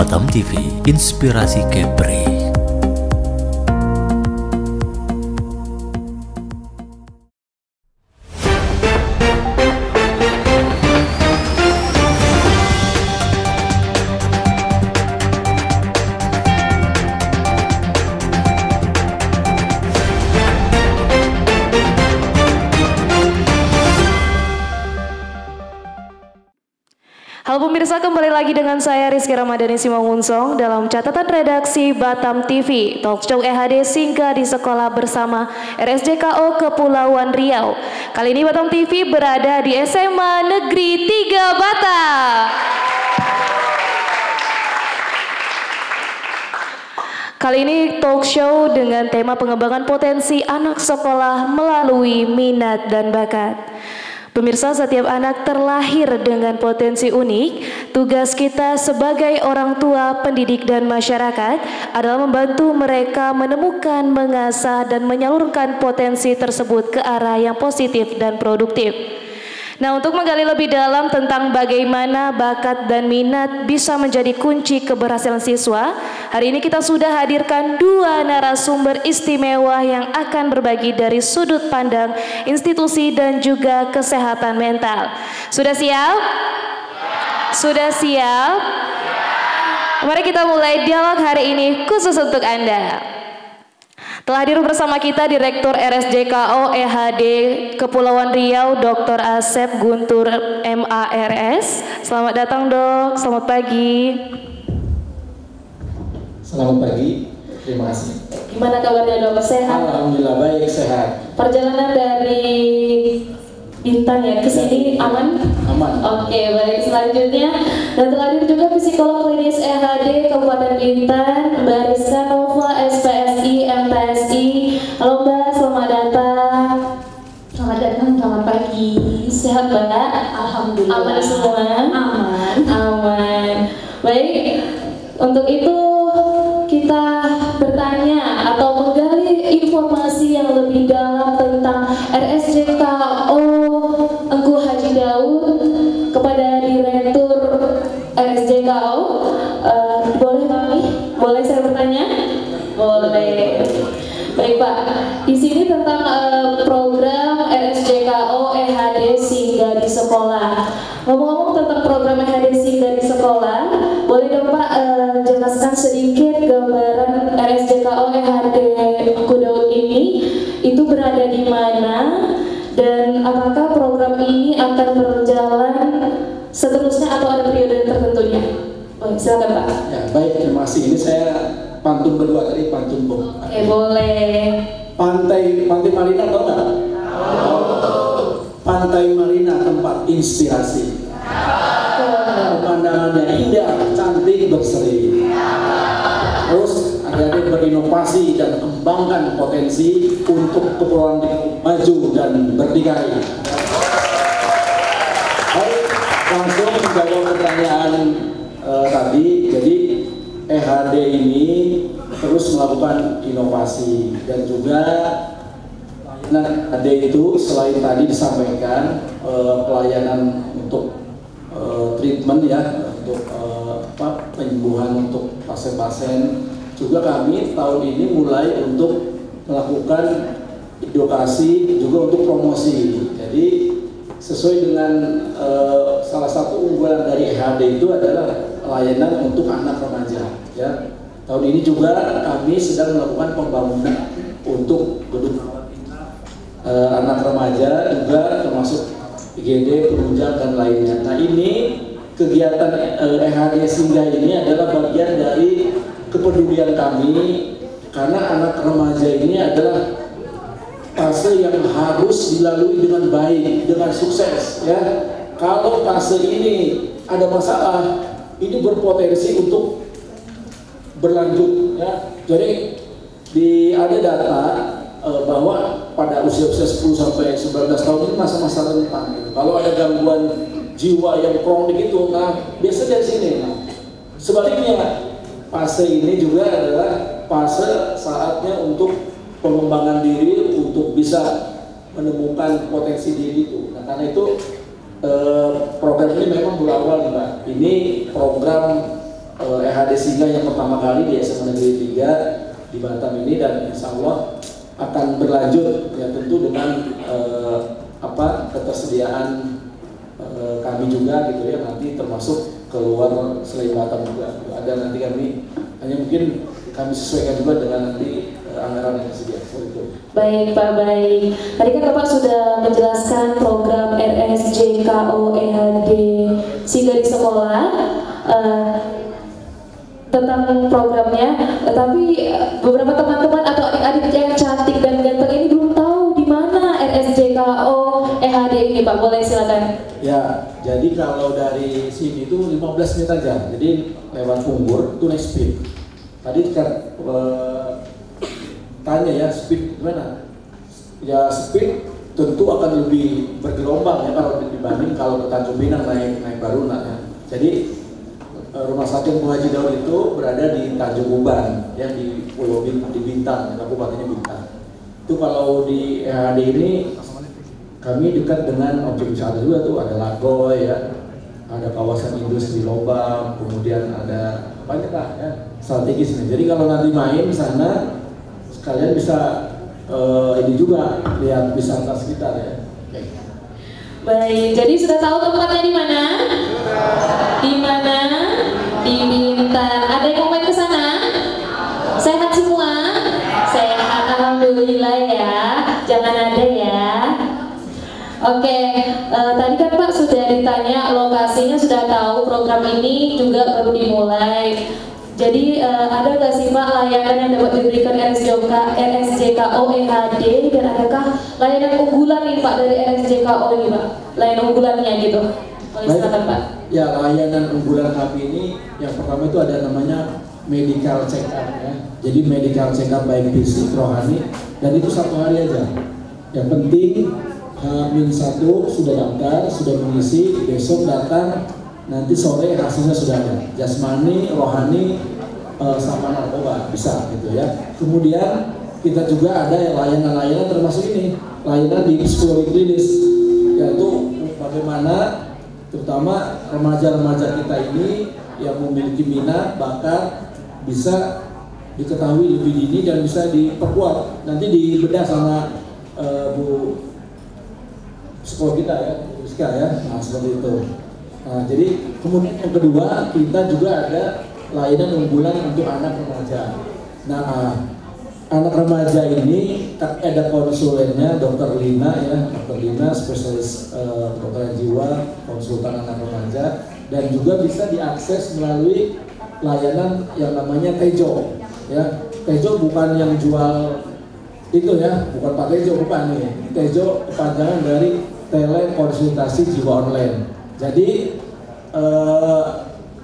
Batam TV, inspirasi Kepri. Halo pemirsa, kembali lagi dengan saya Rizky Ramadhani Simangunsong dalam catatan redaksi Batam TV. Talk show EHD singgah di sekolah bersama RSJKO Kepulauan Riau. Kali ini Batam TV berada di SMA Negeri 3 Batam. Kali ini talk show dengan tema pengembangan potensi anak sekolah melalui minat dan bakat. Pemirsa, setiap anak terlahir dengan potensi unik. Tugas kita sebagai orang tua, pendidik, dan masyarakat adalah membantu mereka menemukan, mengasah, dan menyalurkan potensi tersebut ke arah yang positif dan produktif. Nah, untuk menggali lebih dalam tentang bagaimana bakat dan minat bisa menjadi kunci keberhasilan siswa, hari ini kita sudah hadirkan dua narasumber istimewa yang akan berbagi dari sudut pandang institusi dan juga kesehatan mental. Sudah siap? Sudah siap? Mari kita mulai dialog hari ini khusus untuk Anda. Telah hadir bersama kita Direktur RSJKO EHD Kepulauan Riau, Dr. Asep Guntur MARS. Selamat datang, Dok. Selamat pagi. Selamat pagi. Terima kasih. Gimana kabarnya, Dok? Sehat? Alhamdulillah baik, sehat. Perjalanan dari Bintan ya ke sini aman? Aman. Oke, baik. Selanjutnya dan telah hadir juga psikolog klinis EHD Kabupaten Bintan, Mbak Rizka Nova, SPSI, MTSI. Halo Mbak, selamat datang. Selamat datang, selamat pagi. Sehat Mbak? Alhamdulillah. Aman semua? Aman. Aman. Baik, untuk itu kita bertanya atau menggali informasi yang lebih dalam tentang RSJKO Engku Haji Daud kepada Direktur RSJKO. Boleh Mami? Boleh saya bertanya? Boleh. Baik Pak, di sini tentang program RSJKO EHD Singgah di Sekolah. Ngomong-ngomong tentang program EHD Singgah di Sekolah, boleh dong Pak jelaskan sedikit gambaran RSJKO EHD Engku Daud ini itu berada di mana dan apakah program ini akan berjalan seterusnya atau ada periode tertentunya? Oh, silakan Pak. Ya, baik, terima kasih. Ini saya pantun kedua tadi, pantun bom. Oke, boleh. Pantai Marina tahu nggak? Pantai Marina tempat inspirasi. Pemandangannya indah, cantik, berseri. Terus adik-adik berinovasi dan kembangkan potensi untuk Kepulauan Riau maju dan berdikari. Baik, langsung menjawab pertanyaan tadi. Jadi EHD ini terus melakukan inovasi dan juga pelayanan EHD itu selain tadi disampaikan pelayanan untuk treatment ya, untuk penyembuhan untuk pasien-pasien, juga kami tahun ini mulai untuk melakukan edukasi juga untuk promosi. Jadi sesuai dengan salah satu unggulan dari EHD itu adalah layanan untuk anak remaja ya. Tahun ini juga kami sedang melakukan pembangunan untuk gedung anak remaja juga termasuk IGD, penunjang dan lainnya. Nah, ini kegiatan EHD Singgah ini adalah bagian dari kepedulian kami karena anak remaja ini adalah fase yang harus dilalui dengan baik, dengan sukses ya. Kalau fase ini ada masalah, ini berpotensi untuk berlanjut ya. Jadi ada data bahwa pada usia-usia 10 sampai 19 tahun ini masa-masa rentan gitu. Kalau ada gangguan jiwa yang kronik itu, nah biasa dari sini. Nah, sebaliknya fase ini juga adalah fase saatnya untuk pengembangan diri, untuk bisa menemukan potensi diri itu. Nah, karena itu program ini memang berawal nih Mbak. Ini program EHD Singa yang pertama kali di SMA Negeri 3 di Batam ini, dan insya Allah akan berlanjut ya tentu dengan ketersediaan kami juga gitu ya, nanti termasuk keluar selain Batam juga ada, nanti kami hanya mungkin kami sesuaikan juga dengan nanti anggaran yang tersedia. Baik Pak, baik. Tadi kan Bapak sudah menjelaskan program RSJKO EHD Singa di sekolah tentang programnya, tapi beberapa teman-teman atau adik-adik yang cantik dan ganteng ini belum tahu di mana RSJKO EHD ini Pak, boleh silakan. Ya, jadi kalau dari sini itu 15 menit aja, jadi lewat Punggur itu naik speed. Tadi kan tanya ya speed gimana? Ya speed tentu akan lebih bergelombang ya kalau dibanding kalau ke Tanjung Pinang naik Baruna ya. Jadi Rumah Sakit Haji Daud itu berada di Tanjung Uban ya, di Pulau di Bintang, kabupatennya Bintang. Itu kalau di EHD ini kami dekat dengan objek wisata juga tuh, ada Lagoy ya, ada kawasan industri Lobang, kemudian ada banyak lah ya strategis ini. Jadi kalau nanti main di sana kalian bisa ini juga lihat wisata sekitar ya. Baik, jadi sudah tahu tempatnya di mana? Di mana? Di Bintan. Ada yang mau main ke sana? Sehat semua? Sehat, alhamdulillah ya. Jangan ada ya. Oke, tadi kan Pak sudah ditanya lokasinya, sudah tahu program ini juga baru dimulai. Jadi ada nggak sih Pak layanan yang dapat diberikan RSJKO EHD, dan adakah layanan unggulan nih Pak dari RSJKO ini Pak? Layanan unggulannya gitu. Silakan Pak. Ya, layanan unggulan kami ini yang pertama itu ada namanya medical check up ya. Jadi medical check up baik fisik, rohani, dan itu 1 hari aja. Yang penting H-1 sudah daftar, sudah mengisi, besok datang, nanti sore hasilnya sudah ada. Jasmani, rohani, sama narkoba bisa gitu ya. Kemudian kita juga ada layanan-layanan termasuk ini, layanan di psikologi klinis, yaitu bagaimana terutama remaja-remaja kita ini yang memiliki minat, bakat, bisa diketahui lebih dini dan bisa diperkuat. Nanti dibedah sama Bu psikolog kita ya, Bu Rizka ya, nah seperti itu. Nah, jadi kemudian yang kedua kita juga ada layanan unggulan untuk anak remaja. Nah, anak remaja ini ada konsulennya Dr. Lina ya, Dr. Lina spesialis kedokteran jiwa, konsultan anak remaja, dan juga bisa diakses melalui layanan yang namanya Tejo ya. Tejo bukan yang jual itu ya, bukan Pak Tejo, bukan nih. Tejo kepanjangan dari telekonsultasi jiwa online. Jadi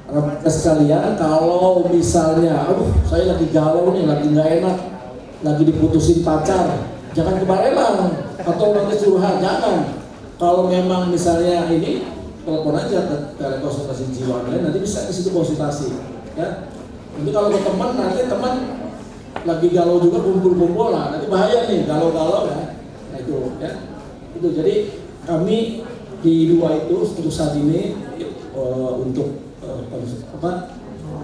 remaja sekalian, kalau misalnya saya lagi galau nih, lagi nggak enak, lagi diputusin pacar, jangan ke Barelang atau nanti curhat, jangan. Kalau memang misalnya ini, telepon aja ke telekonsultasi jiwa online, nanti bisa ke situ konsultasi ya. Nanti kalau ke teman, nanti teman lagi galau juga, kumpul-kumpul lah, nanti bahaya nih, galau-galau ya. Nah itu ya, itu. Jadi kami di 2 itu untuk saat ini untuk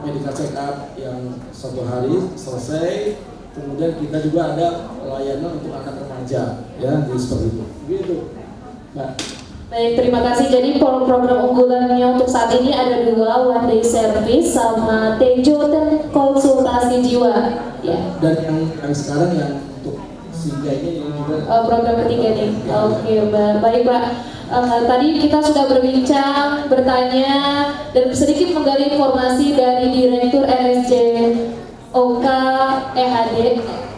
medical check up yang 1 hari selesai. Kemudian kita juga ada layanan untuk anak remaja ya, jadi seperti itu. Begitu. Nah. Baik, terima kasih. Jadi program unggulannya untuk saat ini ada 2, one day service sama Tejo dan konsultasi jiwa ya. Dan yang sekarang yang untuk Singa ini juga program ketiga nih. Oke, baik Pak. Tadi kita sudah berbincang, bertanya, dan sedikit menggali informasi dari Direktur RSJOK EHD,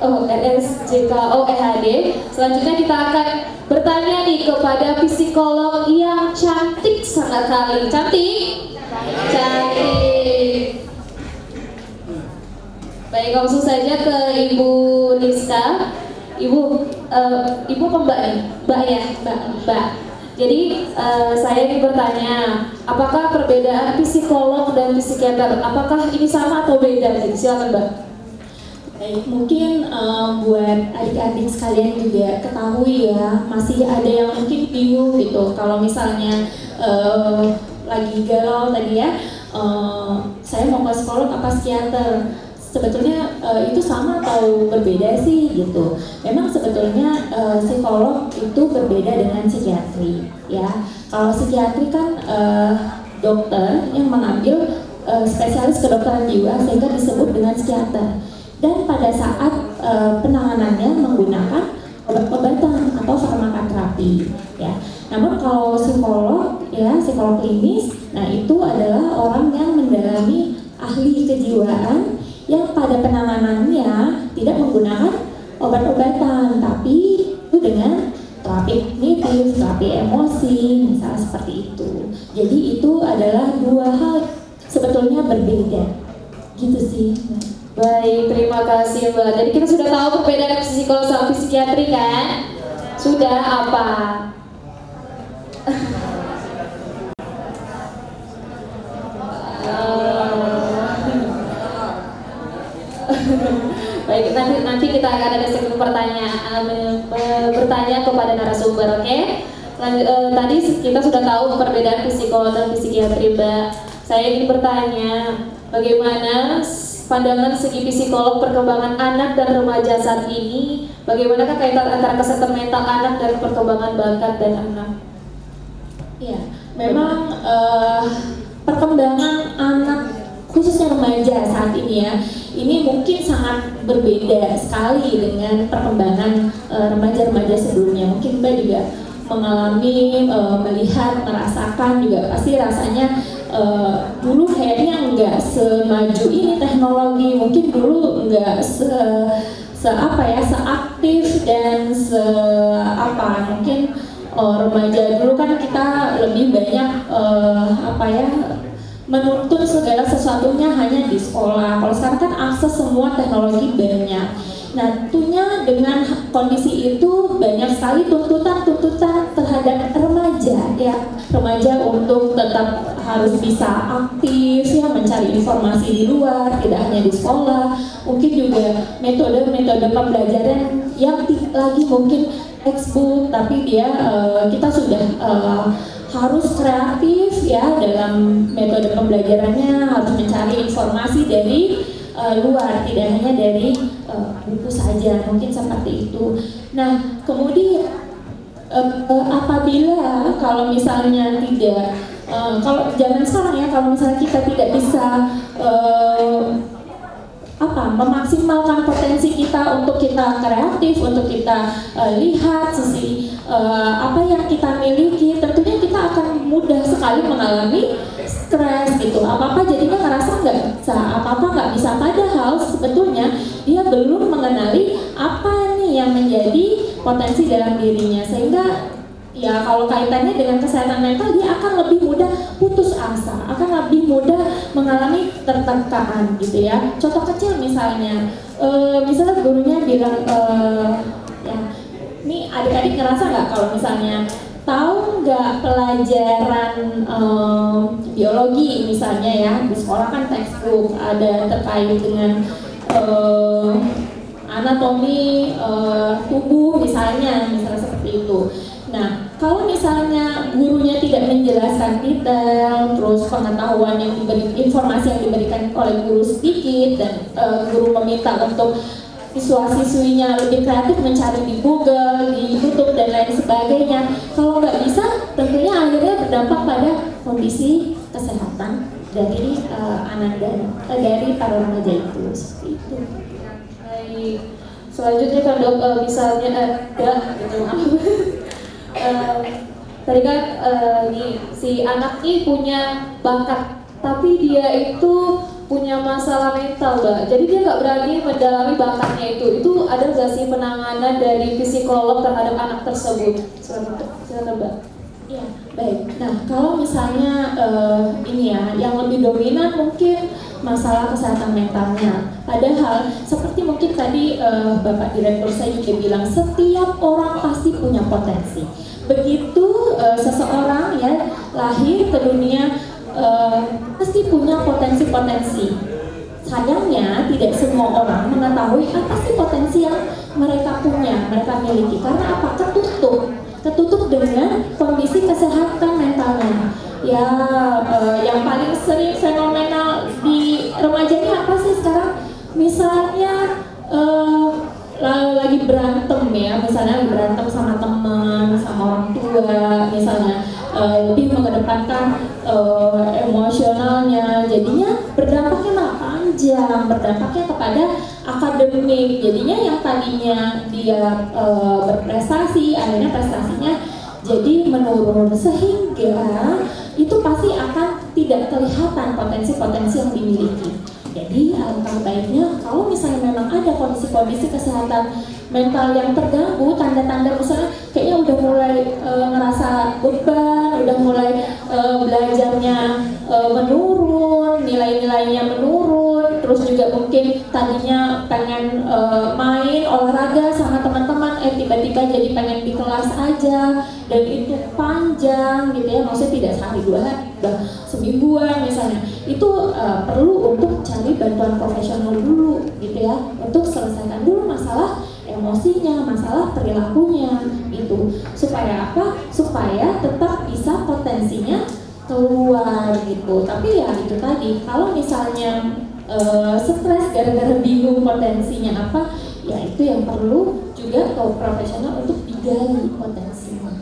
RSJKO EHD. Selanjutnya kita akan bertanya nih kepada psikolog yang cantik sekali. Cantik? Cantik. Baik, langsung saja ke Ibu Rizka. Ibu apa Mbak nih? Mbak ya? Mbak. Jadi saya ingin bertanya, apakah perbedaan psikolog dan psikiater, apakah ini sama atau beda? Jadi silakan Mbak. Baik, mungkin buat adik-adik sekalian juga ketahui ya, masih ada yang mungkin bingung gitu. Kalau misalnya lagi galau tadi ya, saya mau ke psikolog apa psikiater, sebetulnya itu sama atau berbeda sih gitu. Memang sebetulnya psikolog itu berbeda dengan psikiatri ya. Kalau psikiatri kan dokter yang mengambil spesialis kedokteran jiwa sehingga disebut dengan psikiater. Dan pada saat penanganannya menggunakan obat-obatan atau farmakoterapi ya. Namun kalau psikolog ya, psikolog klinis, nah itu adalah orang yang mendalami ahli kejiwaan yang pada penanganannya tidak menggunakan obat-obatan, tapi itu dengan terapi kognitif, terapi emosi, misalnya seperti itu. Jadi itu adalah dua hal sebetulnya berbeda, gitu sih. Baik, terima kasih Mbak. Jadi kita sudah tahu perbedaan psikolog sama psikiatri kan? Sudah apa? Baik, nanti kita akan ada segmen pertanyaan bertanya kepada narasumber, oke? Tadi kita sudah tahu perbedaan psikolog dan psikiatri, Mbak. Saya ingin bertanya, bagaimana pandangan segi psikolog perkembangan anak dan remaja saat ini? Bagaimanakah kaitan antara kesehatan mental anak dan perkembangan bakat dan anak? Ya, memang perkembangan anak khususnya remaja saat ini ya, ini mungkin sangat berbeda sekali dengan perkembangan remaja-remaja sebelumnya. Mungkin Mbak juga mengalami, melihat, merasakan juga pasti rasanya dulu kayaknya nggak semaju ini teknologi, mungkin dulu nggak seaktif dan mungkin remaja dulu kan kita lebih banyak menuntut segala sesuatunya hanya di sekolah. Kalau sekarang kan akses semua teknologi banyak. Nah, tentunya dengan kondisi itu banyak sekali tuntutan terhadap remaja ya. Remaja untuk tetap harus bisa aktif ya, mencari informasi di luar, tidak hanya di sekolah. Mungkin juga metode-metode pembelajaran yang lagi mungkin textbook, tapi kita sudah harus kreatif ya dalam metode pembelajarannya, harus mencari informasi dari luar, tidak hanya dari buku saja, mungkin seperti itu. Nah, kemudian apabila kalau misalnya kalau zaman sekarang ya, kalau misalnya kita tidak bisa memaksimalkan potensi kita untuk kita kreatif, untuk kita lihat sisi apa yang kita miliki, tentunya kita akan mudah sekali mengalami stres gitu. Apa-apa jadinya ngerasa nggak bisa, apa-apa nggak bisa, padahal sebetulnya dia belum mengenali apa nih yang menjadi potensi dalam dirinya, sehingga ya kalau kaitannya dengan kesehatan mental, dia akan lebih mudah putus asa, akan lebih mudah mengalami tertekan gitu ya. Contoh kecil misalnya gurunya bilang ini adik-adik ngerasa nggak kalau misalnya tahu nggak pelajaran biologi misalnya ya, di sekolah kan textbook ada terkait dengan anatomi tubuh misalnya seperti itu. Nah, kalau misalnya gurunya tidak menjelaskan detail, terus pengetahuan yang informasi yang diberikan oleh guru sedikit, dan guru meminta untuk siswa-siswinya lebih kreatif mencari di Google, di YouTube dan lain sebagainya. Kalau nggak bisa, tentunya akhirnya berdampak pada kondisi kesehatan dari anak dan dari para remaja itu, seperti itu. Baik. Selanjutnya kan Dok, misalnya tadi kan si anak ini punya bakat, tapi dia itu punya masalah mental, Mbak. Jadi dia nggak berani mendalami bakatnya itu. Itu ada nggak sih penanganan dari psikolog terhadap anak tersebut? Silakan, Mbak. Ya, baik. Nah, kalau misalnya ini ya, yang lebih dominan mungkin masalah kesehatan mentalnya. Padahal seperti mungkin tadi Bapak Direktur saya juga bilang, setiap orang pasti punya potensi. Begitu seseorang ya lahir ke dunia pasti punya potensi-potensi. Sayangnya tidak semua orang mengetahui apa sih potensi yang mereka punya, mereka miliki. Karena apa? Ketutup dengan kondisi kesehatan mentalnya. Ya, yang paling sering fenomena misalnya lagi berantem ya, misalnya lagi berantem sama teman, sama orang tua, misalnya lebih mengedepankan emosionalnya, jadinya berdampaknya malah panjang, berdampaknya kepada akademik, jadinya yang tadinya dia berprestasi, akhirnya prestasinya jadi menurun, sehingga itu pasti akan tidak kelihatan potensi-potensi yang dimiliki. Jadi alangkah baiknya kalau misalnya memang ada kondisi-kondisi kesehatan mental yang terganggu, tanda-tanda misalnya kayaknya udah mulai ngerasa beban, udah mulai belajarnya menurun, nilai-nilainya menurun, terus juga mungkin tadinya pengen main olahraga sama teman-teman, tiba-tiba jadi pengen di kelas aja, dan itu panjang gitu ya, maksudnya tidak sehari dua hari, udah semingguan misalnya, itu perlu untuk cari bantuan profesional dulu gitu ya, untuk selesaikan dulu masalah emosinya, masalah perilakunya gitu, supaya apa? Supaya tetap bisa potensinya keluar gitu. Tapi ya itu tadi, kalau misalnya stres gara-gara bingung potensinya apa, ya itu yang perlu juga ke profesional untuk digali potensinya.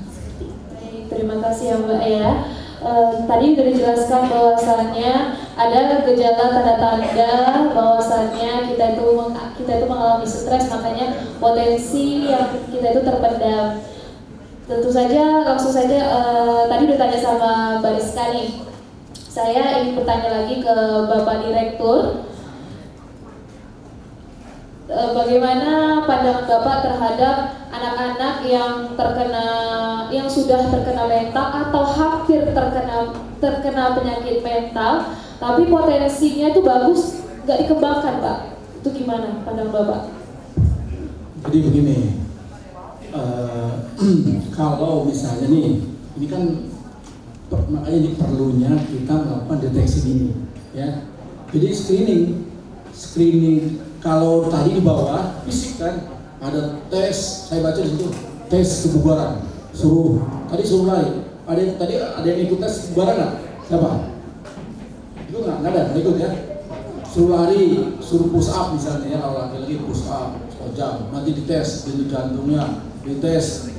Terima kasih ya Mbak ya. Tadi sudah dijelaskan bahwasannya ada gejala tanda-tanda bahwasannya kita itu mengalami stres, makanya potensi yang kita itu terpendam. Tentu saja langsung saja tadi udah tanya sama Mbak Rizka nih. Saya ingin bertanya lagi ke Bapak Direktur. Bagaimana pandangan Bapak terhadap anak-anak yang sudah terkena mental atau hampir terkena penyakit mental, tapi potensinya itu bagus, nggak dikembangkan, Pak? Itu gimana pandangan Bapak? Jadi begini, kalau misalnya nih, ini kan makanya ini perlunya kita melakukan deteksi dini, ya. Jadi screening. Kalau tadi di bawah fisik kan ada tes, saya baca di situ tes kebugaran, suruh lari. Ada yang ikut tes kebugaran nggak? Siapa? Itu nggak ada, ikut ya. Suruh lari, suruh push up misalnya ya, kalau laki-laki push up sejam, nanti dites denyut jantungnya, dites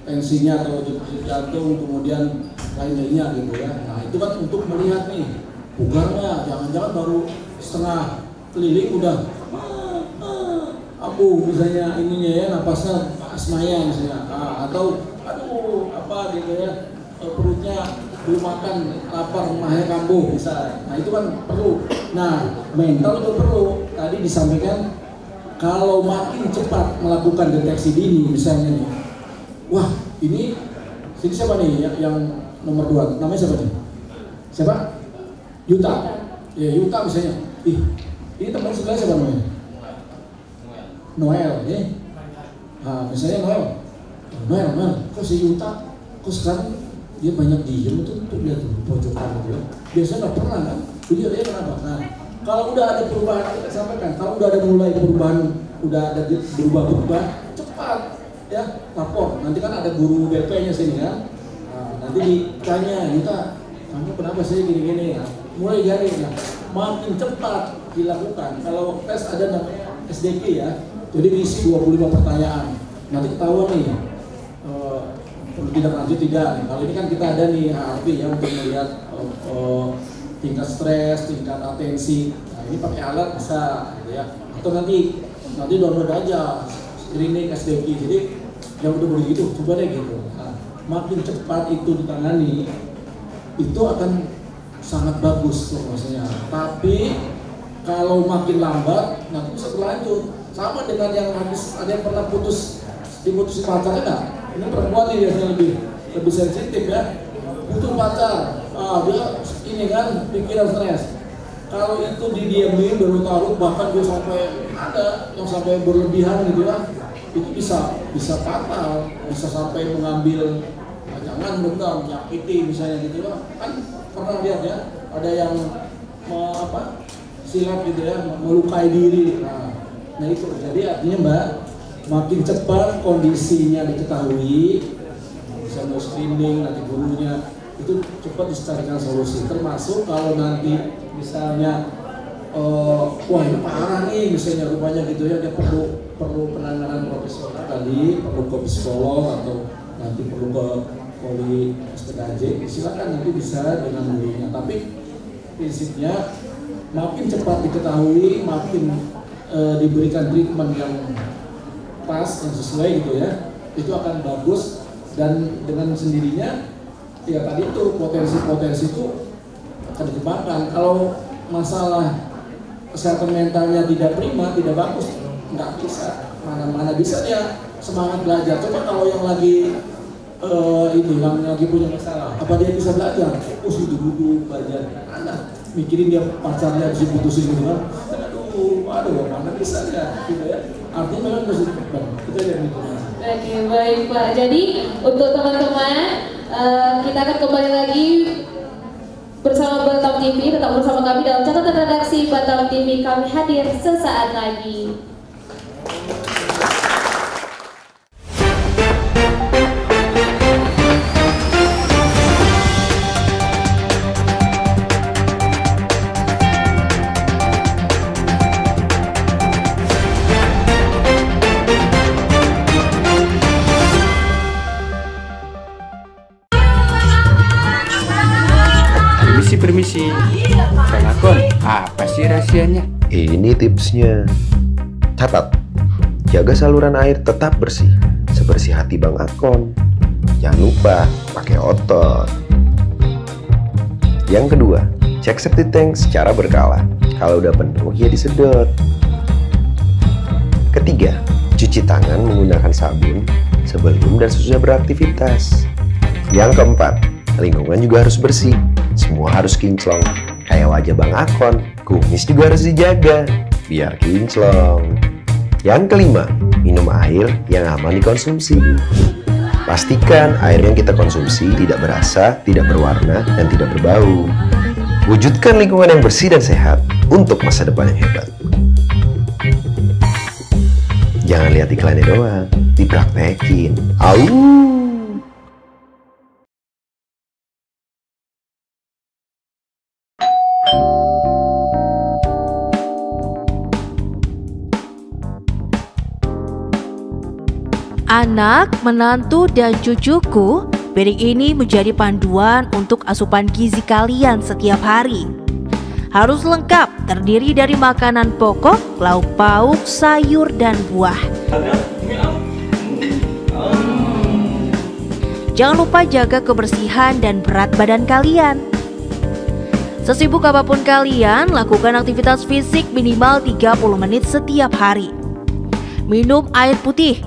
tensinya atau denyut jantung, kemudian lain-lainnya gitu ya. Nah itu kan untuk melihat nih bugarnya, jangan-jangan baru setengah keliling udah misalnya ininya ya, napasnya asmaya misalnya, atau aduh apa gitu ya, perutnya belum makan, lapar, mahnya kambuh misalnya. Nah itu kan perlu. Nah mental itu perlu. Tadi disampaikan kalau makin cepat melakukan deteksi dini misalnya nih, wah ini siapa nih yang nomor 2, namanya siapa nih? Siapa? Yuta. Ya Yuta misalnya. Ini teman sebelah siapa namanya? Noel, ya. Nah, misalnya Noel, kok si Yuta, kok sekarang dia banyak diem tuh dia tuh pojokan gitu ya. Biasanya nggak pernah kan? Dia kenapa? Nah, kalau udah ada perubahan kita sampaikan, kalau udah ada mulai perubahan, udah ada berubah cepat, ya lapor. Nanti kan ada guru BP-nya sini kan. Nah, nanti ditanya, Yuta, kamu kenapa sih gini-gini? Nah, mulai dari makin cepat dilakukan. Kalau tes ada namanya SDK ya, jadi diisi 25 pertanyaan. Nanti ketahuan nih perlu tidak lanjut tidak nih. Kalau ini kan kita ada nih HRV ya untuk melihat tingkat stres, tingkat atensi. Nah ini pakai alat bisa gitu ya. Atau nanti download aja screening SDK. Jadi yang udah begitu coba deh gitu. Nah, makin cepat itu ditangani, itu akan sangat bagus tuh maksudnya. Tapi kalau makin lambat nanti bisa berlanjut. Sama dengan yang habis ada yang pernah diputusin pacarnya nggak? Ini perempuan nih biasanya lebih sensitif ya. Butuh pacar, dia ini kan pikiran stres. Kalau itu didiemin berlarut-larut, bahkan dia sampai ada yang sampai berlebihan gitu ya, itu bisa fatal, bisa sampai mengambil jangan benar menyakiti misalnya gitu ya. Kan pernah lihat ya, ada yang silap gitu ya, melukai diri. Nah itu, jadi artinya Mbak, makin cepat kondisinya diketahui, bisa mau screening, nanti gurunya, itu cepat dicarikan solusi. Termasuk kalau nanti misalnya wah ini parah nih misalnya rupanya gitu ya, dia perlu penanganan profesional tadi, perlu ke psikolog atau nanti perlu ke poli SPKJ, silakan nanti bisa dengan gurunya. Tapi prinsipnya makin cepat diketahui, makin diberikan treatment yang pas, yang sesuai gitu ya, itu akan bagus. Dan dengan sendirinya ya tadi itu potensi-potensi itu akan dikembangkan. Kalau masalah kesehatan mentalnya tidak prima, tidak bagus, nggak bisa, mana bisa dia semangat belajar. Coba kalau yang lagi yang lagi punya masalah, apa dia bisa belajar? Duduk belajar, anak mikirin dia pacarnya bisa putusin gitu kan? Aduh, mana bisa ya, gitu ya. Artinya memang harus dikembang. Itu yang itu. Oke, baik Pak. Jadi untuk teman-teman, kita akan kembali lagi bersama Batam TV. Tetap bersama kami dalam catatan redaksi Batam TV. Kami hadir sesaat lagi. Permisi, Bang Akon, apa sih rahasianya? Ini tipsnya. Catat, jaga saluran air tetap bersih, sebersih hati Bang Akon. Jangan lupa pakai otot. Yang kedua, cek septic tank secara berkala. Kalau udah penuh ya disedot. Ketiga, cuci tangan menggunakan sabun sebelum dan sesudah beraktivitas. Yang keempat, lingkungan juga harus bersih. Semua harus kinclong. Kayak wajah Bang Akon, kumis juga harus dijaga biar kinclong. Yang kelima, minum air yang aman dikonsumsi. Pastikan air yang kita konsumsi tidak berasa, tidak berwarna, dan tidak berbau. Wujudkan lingkungan yang bersih dan sehat untuk masa depan yang hebat. Jangan lihat iklannya doang, dipraktekin. Au! Anak, menantu, dan cucuku, piring ini menjadi panduan untuk asupan gizi kalian setiap hari. Harus lengkap, terdiri dari makanan pokok, lauk pauk, sayur, dan buah. Jangan lupa jaga kebersihan dan berat badan kalian. Sesibuk apapun kalian, lakukan aktivitas fisik minimal 30 menit setiap hari. Minum air putih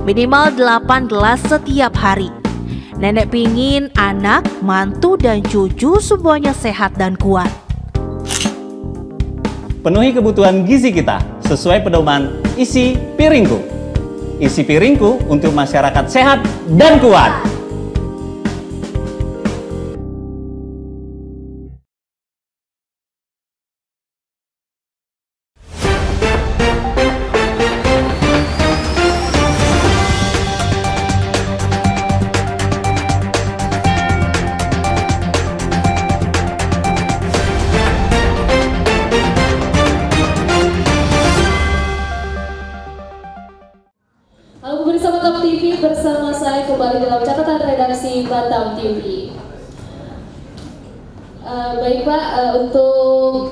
minimal 8 gelas setiap hari. Nenek pingin anak, mantu, dan cucu semuanya sehat dan kuat. Penuhi kebutuhan gizi kita sesuai pedoman isi piringku. Isi piringku untuk masyarakat sehat dan kuat. Bersama saya kembali dalam catatan redaksi Batam TV. Baik Pak, untuk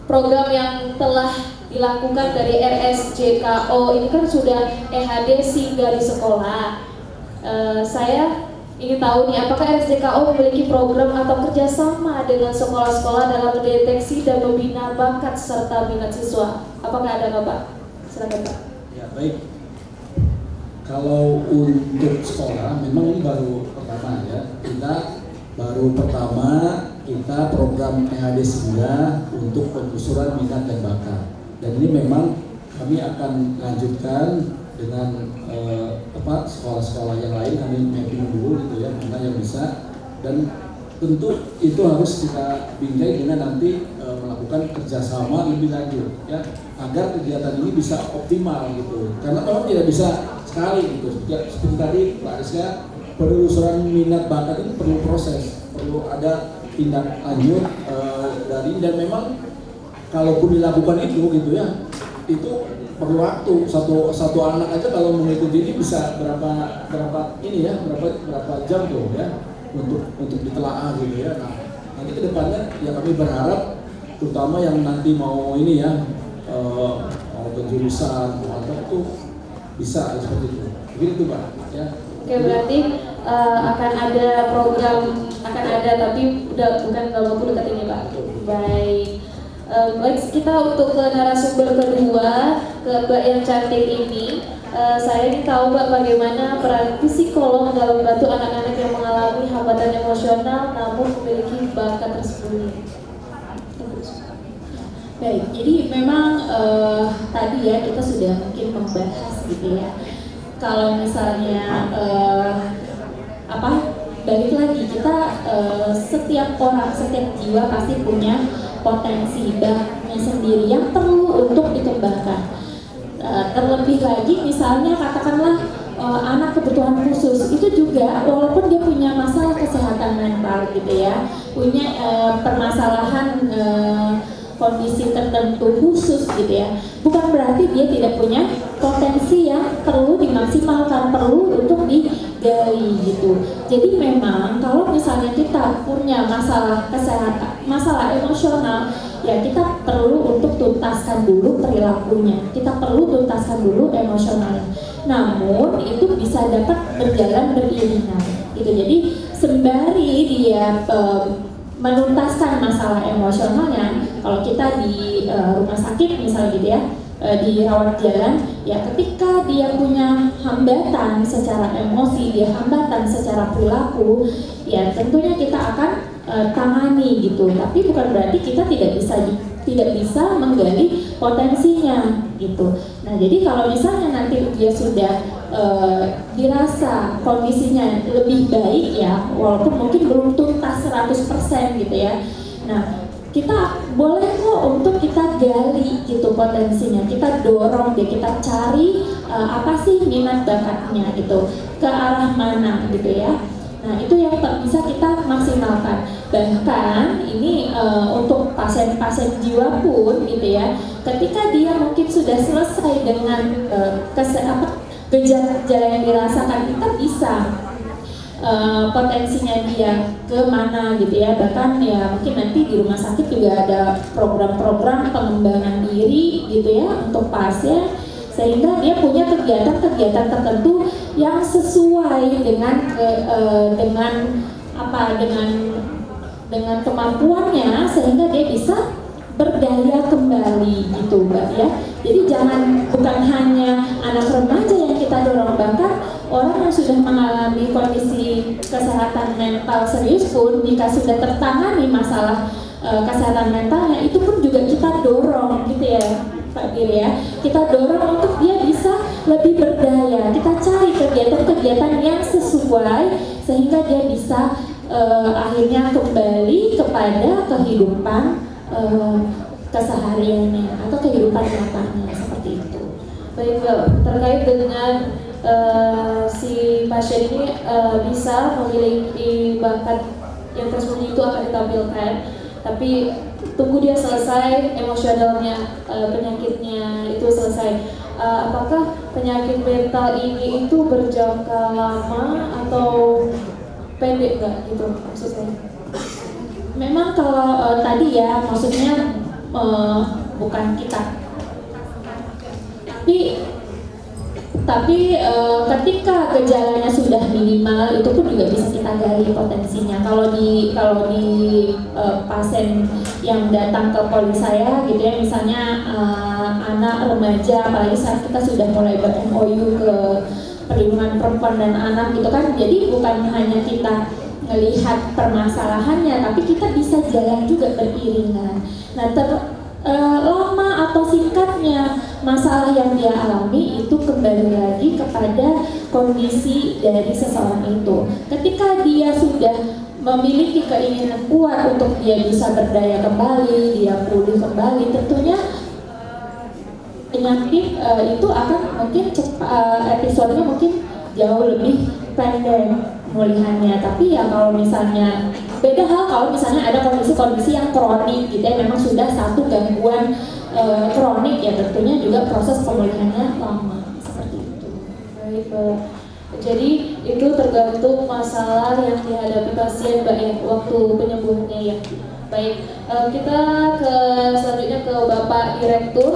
program yang telah dilakukan dari RSJKO ini kan sudah EHD singgah di sekolah. Saya ingin tahu nih, apakah RSJKO memiliki program atau kerjasama dengan sekolah-sekolah dalam mendeteksi dan membina bakat serta minat siswa? Apakah ada nggak Pak? Silakan Pak. Ya baik. Kalau untuk sekolah, memang ini baru pertama ya. Kita program EHD singgah untuk penelusuran minat dan bakat. Dan ini memang kami akan lanjutkan dengan sekolah-sekolah yang lain. Kami mapping dulu gitu ya, mana yang bisa. Dan tentu itu harus kita bingkai dengan nanti melakukan kerjasama lebih lanjut ya, agar kegiatan ini bisa optimal gitu. Karena memang tidak bisa sekali gitu. Seperti tadi Pak Rizka, penelusuran minat bakat ini perlu proses, perlu ada tindak lanjut dari, dan memang kalaupun dilakukan itu gitu ya, itu perlu waktu. Satu anak aja kalau mengikuti ini bisa berapa jam tuh ya untuk ditelaah gitu ya. Nah, nanti kedepannya ya kami berharap terutama yang nanti mau ini ya mau penjurusan atau itu bisa seperti itu. Begitu Pak ya. Oke, berarti akan ada program, tapi bukan dalam waktu dekat ini Pak. Baik. Baik, kita untuk ke narasumber kedua, ke Mbak yang cantik ini. Saya ingin tahu Mbak bagaimana peran psikolog dalam membantu anak-anak yang mengalami hambatan emosional namun memiliki bakat tersembunyi. Baik, jadi memang tadi ya kita sudah mungkin membahas gitu ya. Kalau misalnya balik lagi kita setiap orang, setiap jiwa pasti punya potensi bakatnya sendiri yang perlu untuk dikembangkan. Terlebih lagi misalnya katakanlah anak kebutuhan khusus itu juga walaupun dia punya masalah kesehatan mental gitu ya, punya permasalahan kondisi tertentu khusus gitu ya, bukan berarti dia tidak punya potensi yang perlu dimaksimalkan, perlu untuk digali gitu. Jadi memang kalau misalnya kita punya masalah kesehatan, masalah emosional, ya kita perlu untuk tuntaskan dulu perilakunya, kita perlu tuntaskan dulu emosionalnya. Namun itu bisa dapat berjalan beriringan gitu. Jadi sembari dia menuntaskan masalah emosionalnya, kalau kita di rumah sakit misalnya gitu ya, di rawat jalan, ya ketika dia punya hambatan secara emosi, dia hambatan secara perilaku, ya tentunya kita akan tangani gitu. Tapi bukan berarti kita tidak bisa menggali potensinya gitu. Nah, jadi kalau misalnya nanti dia sudah dirasa kondisinya lebih baik ya, walaupun mungkin belum tuntas 100% gitu ya. Nah, kita boleh kok untuk kita gali gitu potensinya, kita dorong deh, kita cari apa sih minat bakatnya gitu, ke arah mana gitu ya. Nah, itu yang bisa kita maksimalkan. Bahkan ini untuk pasien-pasien jiwa pun gitu ya, ketika dia mungkin sudah selesai dengan gejala yang dirasakan, kita bisa potensinya dia kemana gitu ya. Bahkan ya mungkin nanti di rumah sakit juga ada program-program pengembangan diri gitu ya untuk pasien, sehingga dia punya kegiatan-kegiatan tertentu yang sesuai dengan kemampuannya, sehingga dia bisa berdaya kembali gitu Mbak ya. Jadi bukan hanya anak remaja yang kita dorong, bahkan orang yang sudah mengalami kondisi kesehatan mental serius pun, jika sudah tertangani masalah kesehatan mentalnya, itu pun juga kita dorong gitu ya Pak Bir ya. Kita dorong untuk dia bisa lebih berdaya. Kita cari kegiatan-kegiatan yang sesuai sehingga dia bisa akhirnya kembali kepada kehidupan kesehariannya atau kehidupan nyatanya seperti itu. Baik Mbak, terkait dengan si pasien ini bisa memiliki bakat yang tersembunyi itu akan ditampilkan, tapi tunggu dia selesai emosionalnya, penyakitnya itu selesai. Apakah penyakit mental ini itu berjangka lama atau pendek nggak gitu maksudnya? Memang kalau tadi ya maksudnya bukan kita, tapi ketika gejalanya sudah minimal itu pun juga bisa kita gali potensinya. Kalau di pasien yang datang ke poli saya gitu ya, misalnya anak remaja, apalagi saat kita sudah mulai ber-MOU ke perlindungan perempuan dan anak gitu kan, jadi bukan hanya kita melihat permasalahannya, tapi kita bisa jalan juga beriringan. Nah, lama atau singkatnya masalah yang dia alami itu kembali lagi kepada kondisi dari seseorang itu. Ketika dia sudah memiliki keinginan kuat untuk dia bisa berdaya kembali, dia pulih kembali, tentunya penyakit itu akan mungkin episodenya mungkin jauh lebih pendek pemulihannya. Tapi ya kalau misalnya beda hal kalau misalnya ada kondisi-kondisi yang kronik gitu ya, memang sudah satu gangguan kronik ya, tentunya juga proses pemulihannya lama seperti itu. Baik, Mbak. Jadi itu tergantung masalah yang dihadapi pasien Mbak ya, waktu penyembuhannya ya. Baik, kita selanjutnya ke Bapak Direktur.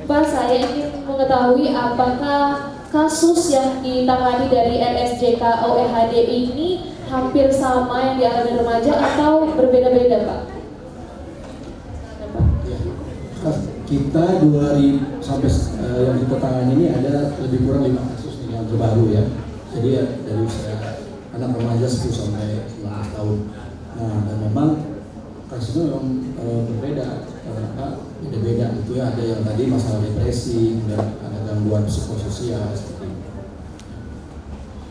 Pak, saya ingin mengetahui apakah kasus yang ditangani dari RSJK OEHD ini hampir sama yang dialami remaja atau berbeda-beda, Pak? Kita 2000 sampai yang kita tangani ini ada lebih kurang 5 kasus yang terbaru ya. Jadi ya, dari usia anak remaja 10 sampai 15 tahun. Nah, dan memang kasusnya memang berbeda karena beda-beda gitu ya. Ada yang tadi masalah depresi, dan ada gangguan psikososial seperti itu.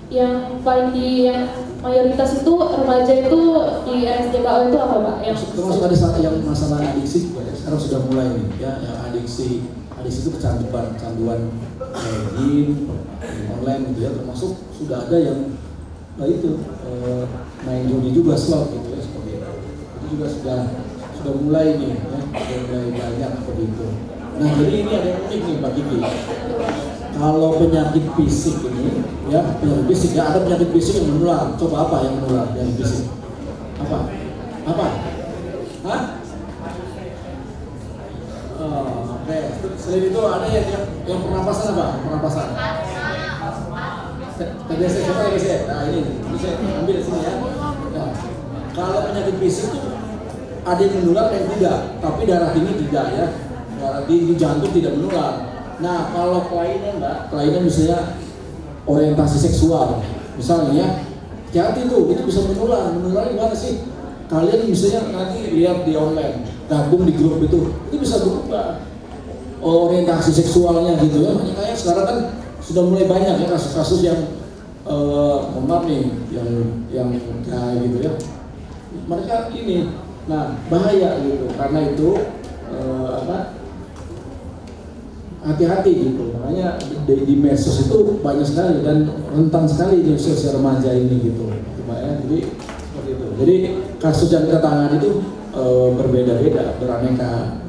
Yang paling yang mayoritas itu remaja itu di RSJKO itu apa, Pak? Yang termasuk ada yang masalah adiksi juga ya. Sekarang sudah mulai nih ya, yang adiksi itu kecanduan game online gitu ya, termasuk sudah ada yang main judi juga, slot gitu ya, seperti itu. Itu juga sudah mulai nih ya, sudah mulai banyak seperti itu. Nah, jadi ini ada yang unik nih Pak Kiki. Kalau penyakit fisik ini ya, penyakit fisik ya, ada penyakit fisik yang menular. Coba apa yang menular penyakit fisik? Apa? Hah? Oke. Selain itu ada yang pernapasan apa? Pernapasan. TBC, siapa TBC? Nah ini saya ambil sini ya. Nah, kalau penyakit fisik itu ada yang menular dan tidak, tapi darah tinggi tidak ya. Darah tinggi, jantung tidak menular. Nah, kalau kelainan Mbak, kelainan misalnya orientasi seksual, misalnya ya, hati-hati tuh, itu bisa menular. Menular gimana sih? Kalian misalnya nanti lihat di online, gabung di grup itu bisa berubah orientasi seksualnya gitu ya. Makanya sekarang kan sudah mulai banyak ya kasus-kasus yang maaf nih, yang kayak gitu ya. Mereka ini, nah bahaya gitu, karena itu hati-hati gitu. Makanya di medsos itu banyak sekali dan rentan sekali di usia remaja ini gitu. Ya. Jadi seperti itu. Jadi kasus yang kita tangani itu berbeda-beda, beraneka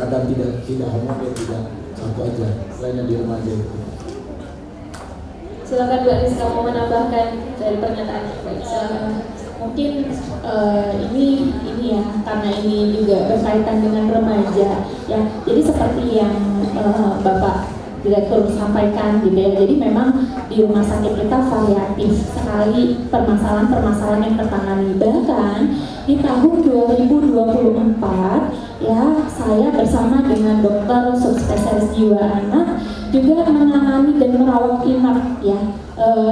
ragam, tidak homogen, tidak satu aja. Lainnya di remaja itu. Silakan Mbak Rizka mau menambahkan dari pernyataan Bapak. Mungkin ini ya, karena ini juga berkaitan dengan remaja ya. Jadi seperti yang Bapak Direktur sampaikan gitu ya. Jadi memang di rumah sakit kita variatif sekali permasalahan-permasalahan yang tertangani. Bahkan di tahun 2024 ya, saya bersama dengan dokter subspesialis jiwa anak juga menangani dan merawat inap ya.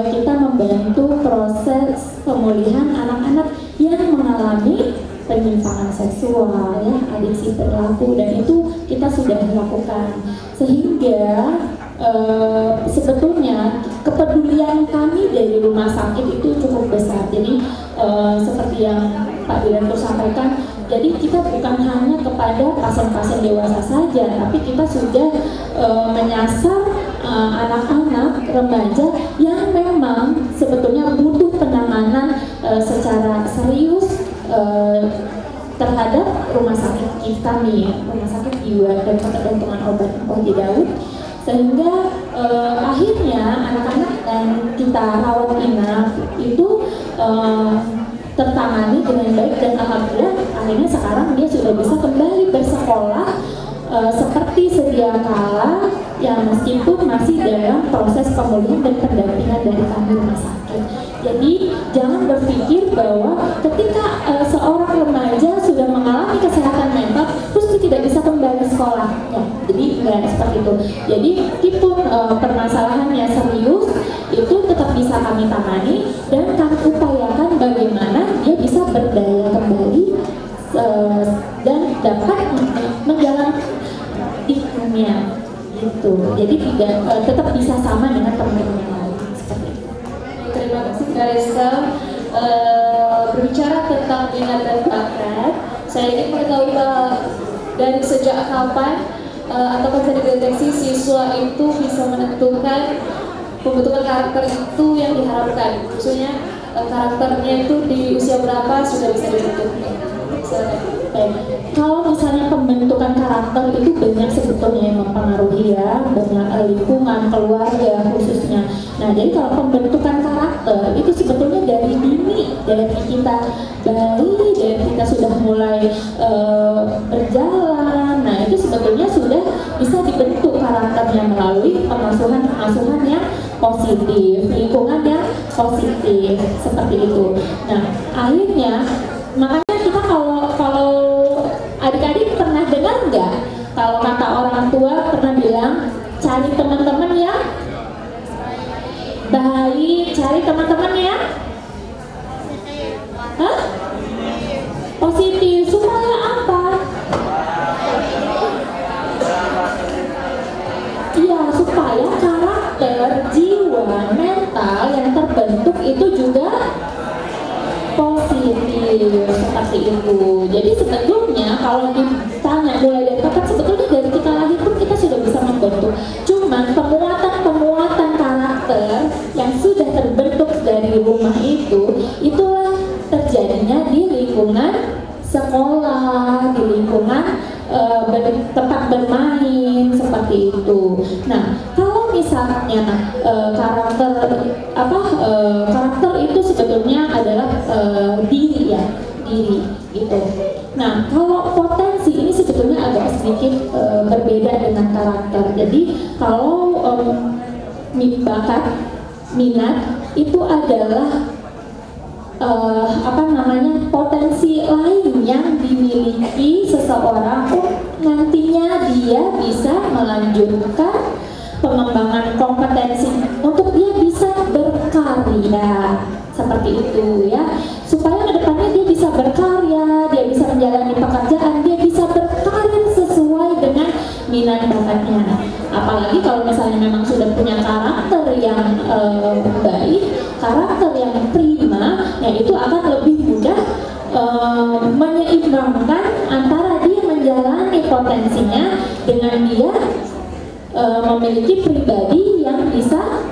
Kita membantu proses pemulihan anak-anak yang mengalami penyimpangan seksual ya, adiksi perilaku, dan itu kita sudah lakukan. Sehingga sebetulnya kepedulian kami dari rumah sakit itu cukup besar. Jadi seperti yang Pak Direktur sampaikan, jadi kita bukan hanya kepada pasien-pasien dewasa saja, tapi kita sudah menyasar anak-anak remaja yang memang sebetulnya butuh penanganan secara serius terhadap rumah sakit kita nih, rumah sakit jiwa dan ketergantungan obat Poji Daud, sehingga akhirnya anak-anak yang kita rawat inap itu tertangani dengan baik, dan alhamdulillah akhirnya sekarang dia sudah bisa kembali bersekolah seperti sedia kala, yang meskipun masih dalam proses pemulihan dan pendampingan dari kami rumah sakit. Jadi jangan berpikir bahwa ketika seorang remaja sudah mengalami kesehatan mental terus dia tidak bisa kembali sekolah ya. Jadi enggak seperti itu. Jadi meskipun permasalahannya serius, itu tetap bisa kami tangani dan kami upayakan bagaimana dia bisa berdaya kembali dan dapat menjalani hidupnya gitu. Jadi tidak tetap bisa sama dengan teman-teman yang lain seperti itu. Terima kasih Mbak Rizka. Berbicara tentang minat dan bakat, saya ingin mengetahui dari sejak kapan atau bisa dideteksi siswa itu bisa menentukan pembentukan karakter itu yang diharapkan, maksudnya karakternya itu di usia berapa sudah bisa dibentuk. Kalau misalnya pembentukan karakter itu banyak sebetulnya yang mempengaruhi ya, banyak lingkungan, keluarga khususnya. Nah, jadi kalau pembentukan karakter itu sebetulnya dari dini, dari kita bayi, dari kita sudah mulai berjalan. Nah, itu sebetulnya sudah bisa dibentuk karakternya melalui pengasuhan yang positif, lingkungan yang positif, seperti itu. Nah, akhirnya makanya kita kalau adik-adik pernah dengar nggak kalau kata orang tua pernah bilang cari teman-teman yang baik, cari teman-teman yang positif, supaya apa? Iya, supaya karakter, jiwa, mental yang terbentuk itu juga positif, seperti itu. Jadi sebetulnya kalau ditanya mulai dari kapan, sebetulnya dari kita lahir pun kita sudah bisa membentuk. Cuman pemuatan karakter yang sudah terbentuk dari rumah itu, itulah terjadinya di lingkungan sekolah, di lingkungan tempat bermain, seperti itu. Nah, kalau misalnya karakter itu sebetulnya adalah diri gitu. Nah, kalau potensi ini sebetulnya agak sedikit berbeda dengan karakter. Jadi kalau bakat, minat itu adalah potensi lain yang dimiliki seseorang nantinya dia bisa melanjutkan pengembangan kompetensi untuk dia bisa berkarya, seperti itu ya, supaya kedepannya dia bisa berkarya, dia bisa menjalani pekerjaan, dia bisa berkarir sesuai dengan minat bakatnya. Apalagi kalau misalnya memang sudah punya karakter yang baik, karakter yang prima, ya itu akan lebih mudah menyeimbangkan antara dia menjalani potensinya dengan dia memiliki pribadi yang bisa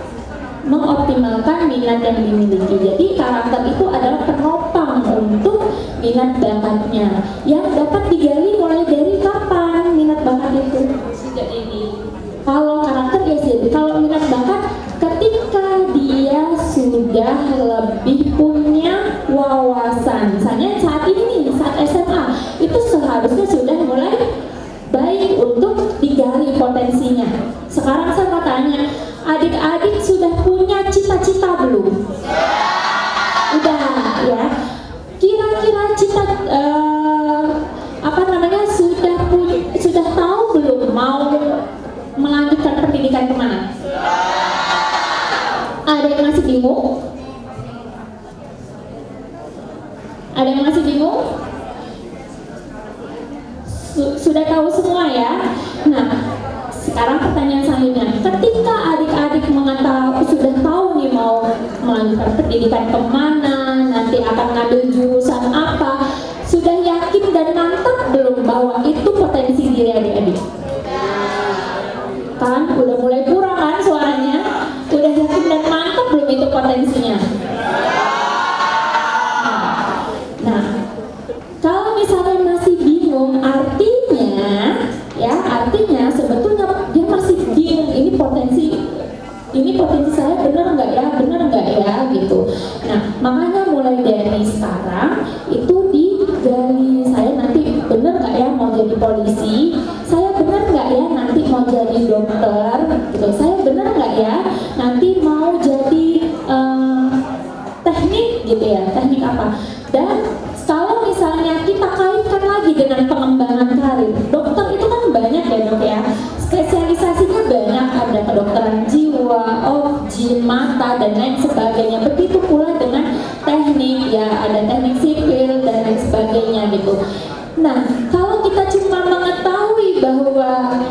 mengoptimalkan minat yang dimiliki. Jadi karakter itu adalah penopang untuk minat bakatnya yang dapat digali mulai dari kapan minat bakat itu. Sejak ini. Kalau karakter ya sih, kalau minat bakat ketika dia sudah lebih punya wawasan. Misalnya saat ini, saat SMA, itu seharusnya sudah mulai baik untuk digali potensinya. Sekarang saya mau tanya, adik-adik sudah punya cita-cita belum? Udah ya. Kira-kira sudah tahu belum mau melanjutkan pendidikan kemana? Ada yang masih bingung? Ada yang masih bingung? Sudah tahu semua ya? Nah, sekarang pertanyaan selanjutnya, ketika adik-adik sudah tahu nih mau melanjutkan pendidikan kemana, nanti akan ngambil jurusan apa, sudah yakin dan mantap belum bahwa itu potensi diri adik-adik? Kan udah mulai kurang kan suaranya? Udah yakin dan mantap belum itu potensinya? Nah, kalau misalnya masih bingung, artinya sebetulnya dia masih bingung, ini potensi saya benar nggak ya gitu. Nah, makanya mulai dari sekarang itu digali, saya nanti benar nggak ya mau jadi polisi, saya benar nggak ya nanti mau jadi dokter gitu, saya benar nggak ya nanti mau jadi teknik gitu ya, teknik apa. Dan kalau misalnya kita kaitkan lagi dengan pengembangan karir, dokter itu kan banyak ya dok ya, spesialisasinya banyak, ada kedokteran jiwa, objin, mata dan lain sebagainya. Begitu pula dengan teknik ya, ada teknik sipil dan lain sebagainya gitu. Nah, kalau kita cuma mengetahui bahwa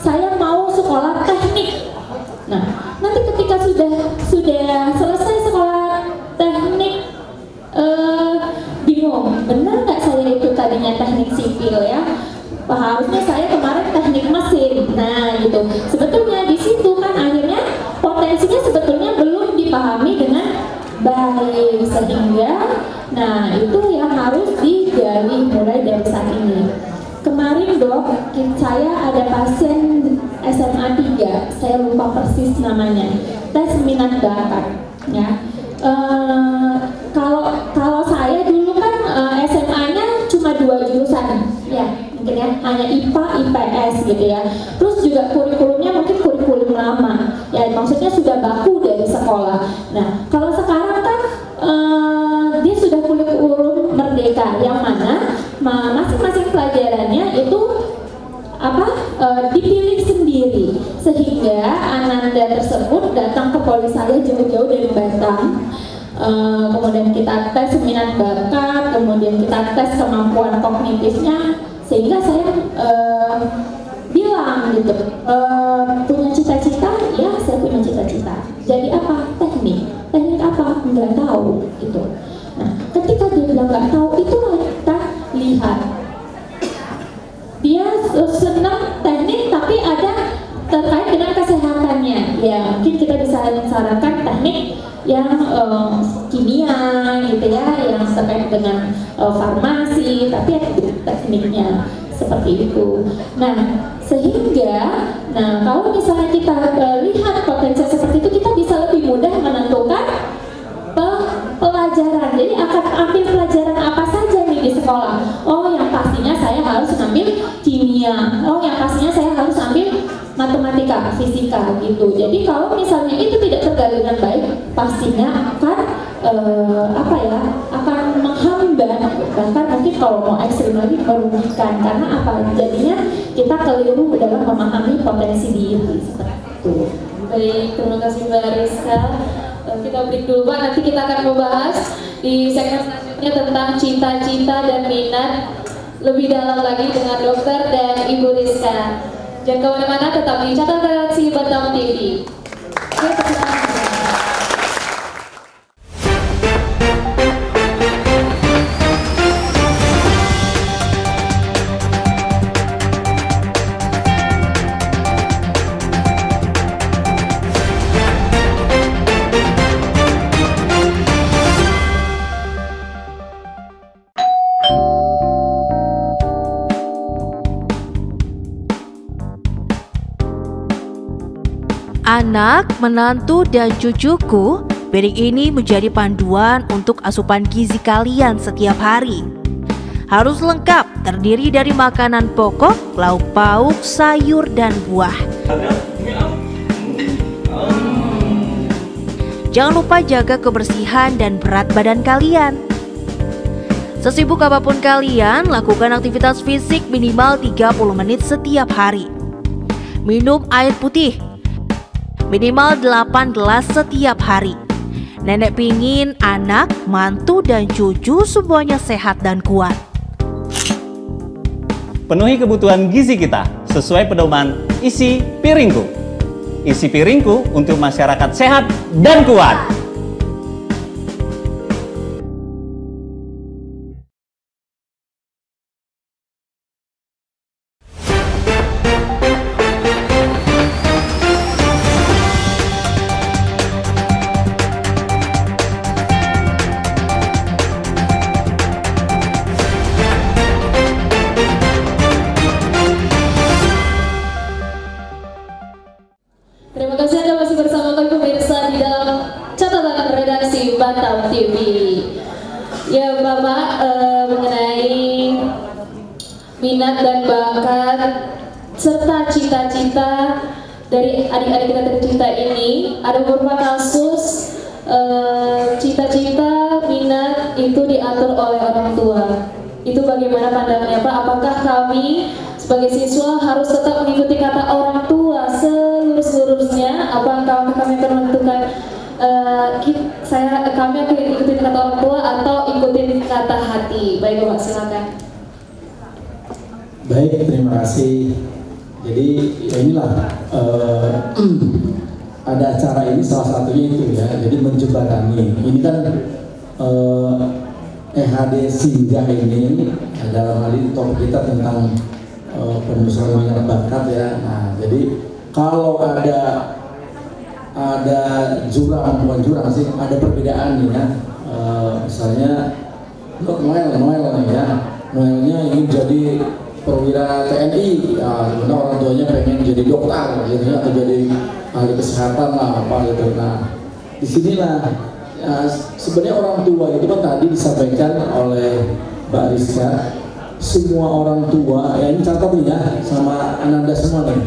saya mau sekolah teknik, nah nanti ketika sudah selesai sekolah teknik, bingung, benar nggak saya itu tadinya teknik sipil ya? Harusnya saya kemarin teknik mesin. Nah gitu. Sebetulnya di situ kan sehingga nah itu yang harus digali mulai dari saat ini. Kemarin dok, saya ada pasien SMA 3, saya lupa persis namanya, tes minat bakat ya. Kalau saya dulu kan SMA-nya cuma 2 jurusan ya, mungkin ya, hanya IPA, IPS gitu ya. Terus juga kurikulumnya mungkin kurikulum lama ya, maksudnya sudah baku dari sekolah. Nah kalau sekarang kan dia sudah kurikulum merdeka, yang mana masing-masing pelajarannya itu dipilih sendiri, sehingga Ananda tersebut datang ke poli saya jauh-jauh dari Batam. Kemudian kita tes minat bakat, kemudian kita tes kemampuan kognitifnya, sehingga saya bilang gitu, punya cita-cita? Ya, saya punya cita-cita. Jadi apa? Teknik apa? Nggak tahu gitu. Nah, ketika dia bilang nggak tahu, itulah kita lihat dia senang teknik tapi ada terkait dengan kesehatannya. Ya, mungkin kita bisa sarankan teknik yang kimia gitu ya, yang terkait dengan farmasi, tapi ada tekniknya seperti itu. Nah, sehingga kalau misalnya kita lihat potensi seperti itu, kita bisa lebih mudah menentukan pelajaran. Jadi akan ambil pelajaran apa saja nih di sekolah. Oh, yang pastinya saya harus ambil kimia. Oh, yang pastinya saya harus ambil matematika, fisika gitu. Jadi kalau misalnya itu tidak tergali dengan baik, pastinya akan akan menghambat, bahkan mungkin kalau mau ekstrim lagi merugikan. Karena apa? Jadinya kita keliru dalam memahami potensi diri seperti itu. Baik, terima kasih Mbak Rizka. Kita break dulu Pak, nanti kita akan membahas di segmen selanjutnya tentang cita-cita dan minat lebih dalam lagi dengan dokter dan Ibu Rizka. Jangan kemana-mana, tetap di Catatan Redaksi Batam TV. Anak, menantu, dan cucuku, piring ini menjadi panduan untuk asupan gizi kalian setiap hari. Harus lengkap, terdiri dari makanan pokok, lauk pauk, sayur, dan buah. Jangan lupa jaga kebersihan dan berat badan kalian. Sesibuk apapun kalian, lakukan aktivitas fisik minimal 30 menit setiap hari. Minum air putih minimal 8 gelas setiap hari. Nenek pingin anak, mantu, dan cucu semuanya sehat dan kuat. Penuhi kebutuhan gizi kita sesuai pedoman isi piringku. Isi piringku untuk masyarakat sehat dan kuat. Terima kasih Anda masih bersama kami pemirsa di dalam Catatan Redaksi Batam TV. Ya Bapak, mengenai minat dan bakat serta cita-cita dari adik-adik kita tercinta ini, ada beberapa kasus cita-cita minat itu diatur oleh orang tua. Itu bagaimana pandangannya Pak? Apakah kami sebagai siswa harus tetap mengikuti kata orang tua seluruhnya? Apakah kami akan menentukan kami akan ikutin kata orang tua atau ikutin kata hati? Baik Bapak, silakan. Baik, terima kasih. Jadi ya inilah ada acara ini salah satunya itu ya. Jadi menjembatani. Ini kan EHD Singgah ini dalam hal ini topik kita tentang penelusuran minat bakat ya. Nah, jadi kalau ada jurang, bukan jurang sih, ada perbedaan nih ya Misalnya Noel nih ya, Noelnya ingin jadi perwira TNI, ya dimana orang tuanya pengen jadi dokter gitu ya, atau jadi ahli kesehatan lah apa gitu. Nah disinilah ya, sebenarnya orang tua itu kan tadi disampaikan oleh Mbak Rizka, semua orang tua ya, ini catat nih ya sama Ananda semua nih,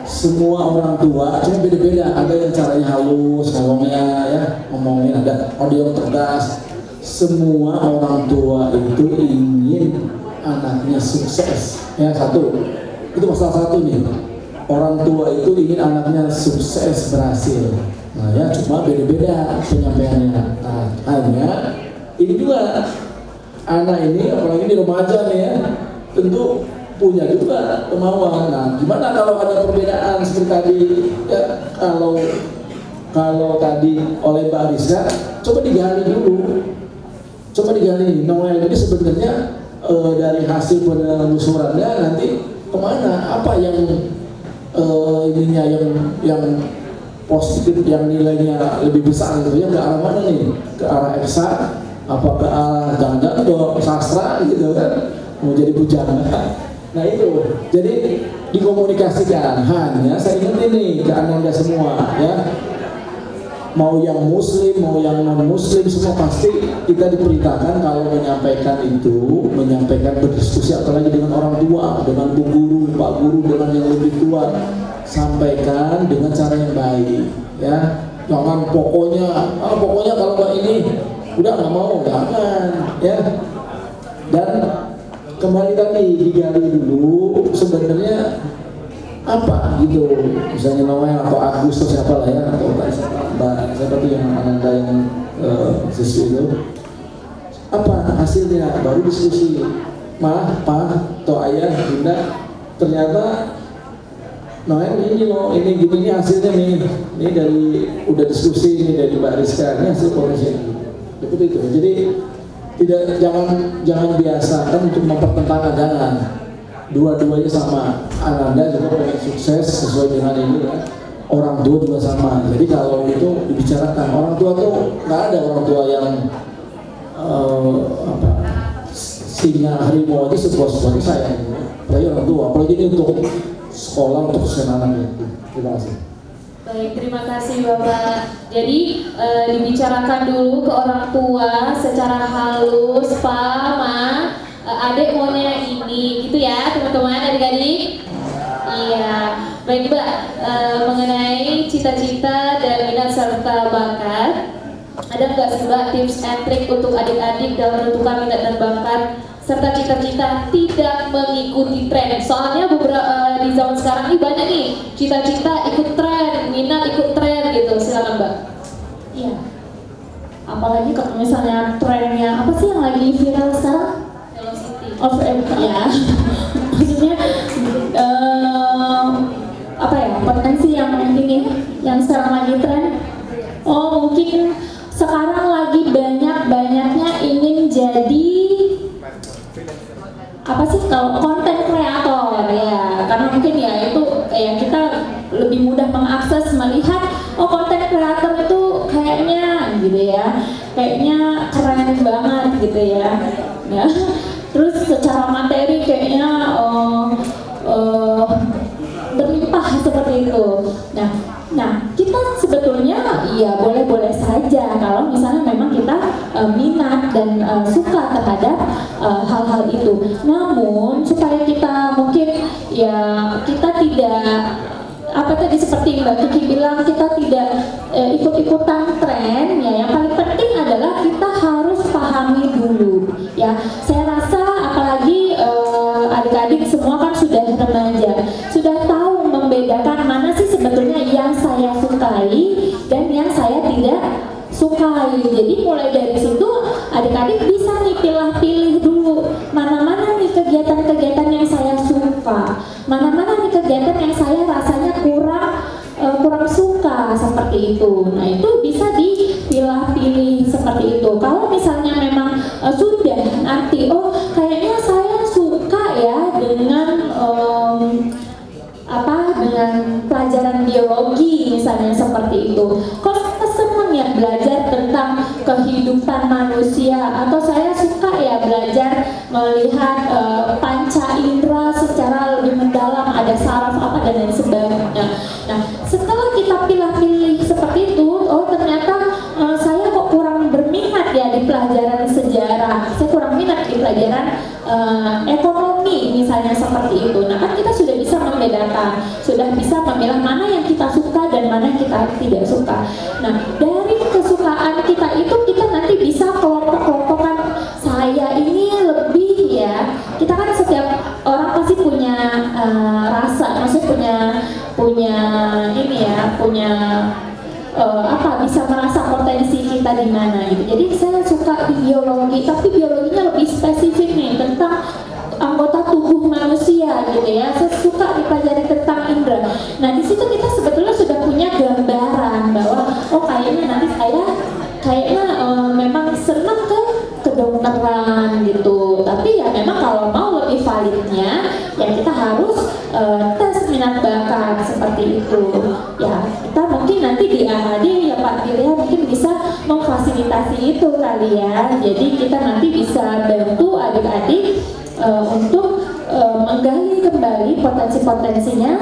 semua orang tua cuma beda-beda, ada yang caranya halus ngomongnya ya, ngomongin ada audio tegas. Semua orang tua itu ingin anaknya sukses ya, satu itu masalah satu nih, orang tua itu ingin anaknya sukses berhasil. Nah ya cuma beda-beda penyampaiannya. Nah hanya ini juga anak ini apalagi di remaja nih ya, tentu punya juga kemauan. Nah gimana kalau ada perbedaan seperti tadi ya, kalau tadi oleh Mbak Rizka, coba digali dulu, coba digali Noel ini sebenarnya dari hasil penelusurannya nanti kemana, apa yang ininya yang positif, yang nilainya lebih besar gitu ya, ke arah mana nih, ke arah eksak apa ke arah jangan-jangan ke sastra gitu kan, mau jadi bujang. Nah itu jadi dikomunikasikan. Hanya saya ingetin nih ke Ananda semua ya, mau yang muslim mau yang non muslim semua pasti kita diperintahkan kalau menyampaikan itu, menyampaikan berdiskusi apalagi dengan orang tua, dengan bu guru, pak guru, dengan yang lebih tua, sampaikan dengan cara yang baik ya, jangan pokoknya kalau nggak ini udah nggak mau, jangan ya. Dan kembali tadi digali dulu sebenarnya apa gitu, misalnya Noel atau Agus atau siapa lah ya, atau Mbak siapa tuh yang Ananda yang siswi itu, apa hasilnya, baru diskusi. Pak atau ayah, bunda, ternyata Noel ini loh, ini gini, ini hasilnya nih, ini dari udah diskusi ini dari Mbak Rizka, ini hasil komunikasi seperti itu. Jadi jangan biasakan untuk mempertentangkan, jangan. Dua-duanya sama. Ananda juga pengen sukses sesuai dengan ini ya. Orang tua juga sama. Jadi kalau itu dibicarakan, orang tua tuh nggak ada orang tua yang singa harimau aja sepuas-puasnya saya. Apalagi orang tua, apalagi ini untuk sekolah, untuk kesenangan itu. Terima kasih. Baik, terima kasih Bapak. Jadi dibicarakan dulu ke orang tua secara halus, Pak, Ma, adik maunya ini, gitu ya teman-teman, adik-adik. Iya, baik Mbak, mengenai cita-cita dan minat serta bakat, ada nggak sih Mbak tips and trik untuk adik-adik dalam menentukan minat dan bakat serta cita-cita tidak mengikuti tren? Soalnya beberapa di zaman sekarang ini banyak nih cita-cita ikut tren, minat ikut tren gitu. Silakan Mbak. Iya. Apalagi kalau misalnya trennya apa sih yang lagi viral sekarang? Ya. Maksudnya apa ya, potensi yang ini yang sekarang lagi tren. Oh mungkin sekarang lagi banyak-banyaknya ingin jadi apa sih, kalau konten kreator ya, karena mungkin ya itu ya kita lebih mudah mengakses, melihat oh konten kreator itu kayaknya gitu ya, kayaknya keren banget gitu ya. Terus secara materi kayaknya berlimpah seperti itu. Nah kita sebetulnya ya boleh-boleh saja kalau misalnya memang kita minat dan suka terhadap hal-hal itu. Namun supaya kita mungkin ya kita tidak apa tadi seperti Mbak Kiki bilang, kita tidak ikut-ikutan tren ya. Yang paling penting adalah kita harus pahami dulu ya. Saya rasa apalagi adik-adik semua kan sudah remaja, sudah tahu membedakan mana sih sebetulnya yang saya sukai dan yang saya tidak sukai. Jadi mulai dari situ adik-adik bisa nih pilih dulu mana-mana nih kegiatan-kegiatan yang saya suka, mana-mana nih kegiatan yang saya rasanya kurang suka, seperti itu. Nah itu bisa dipilah-pilih seperti itu. Kalau misalnya memang sudah nanti oh kayaknya saya suka ya dengan dengan pelajaran biologi misalnya seperti itu. Kalau saya senang ya belajar tentang kehidupan kehidupan manusia, atau saya suka ya belajar melihat panca indera secara lebih mendalam, ada saraf apa dan lain sebagainya. Nah, setelah kita pilih-pilih seperti itu, oh ternyata saya kok kurang berminat ya di pelajaran sejarah, saya kurang minat di pelajaran ekonomi misalnya seperti itu. Nah kan kita sudah bisa membedakan, sudah bisa memilah mana yang kita suka dan mana yang kita tidak suka. Nah dari kesukaan kita itu kita nanti bisa kelompok-kelompokkan, saya ini lebih ya, kita kan setiap orang pasti punya rasa, maksudnya punya ini ya, punya bisa merasa potensi kita di mana gitu. Jadi saya suka di biologi, tapi biologinya lebih spesifik nih tentang anggota tubuh manusia gitu ya. Saya suka dipelajari tentang indera. Nah di situ kita sebetulnya sudah punya gambaran bahwa oh kayaknya nanti saya memang senang ke kedokteran gitu. Tapi ya memang kalau mau lebih validnya ya kita harus tes minat bakat seperti itu. Ya kita mungkin nanti di AHD ya Pak Pirya mungkin bisa memfasilitasi itu kali ya. Jadi kita nanti bisa bantu adik-adik untuk menggali kembali potensi-potensinya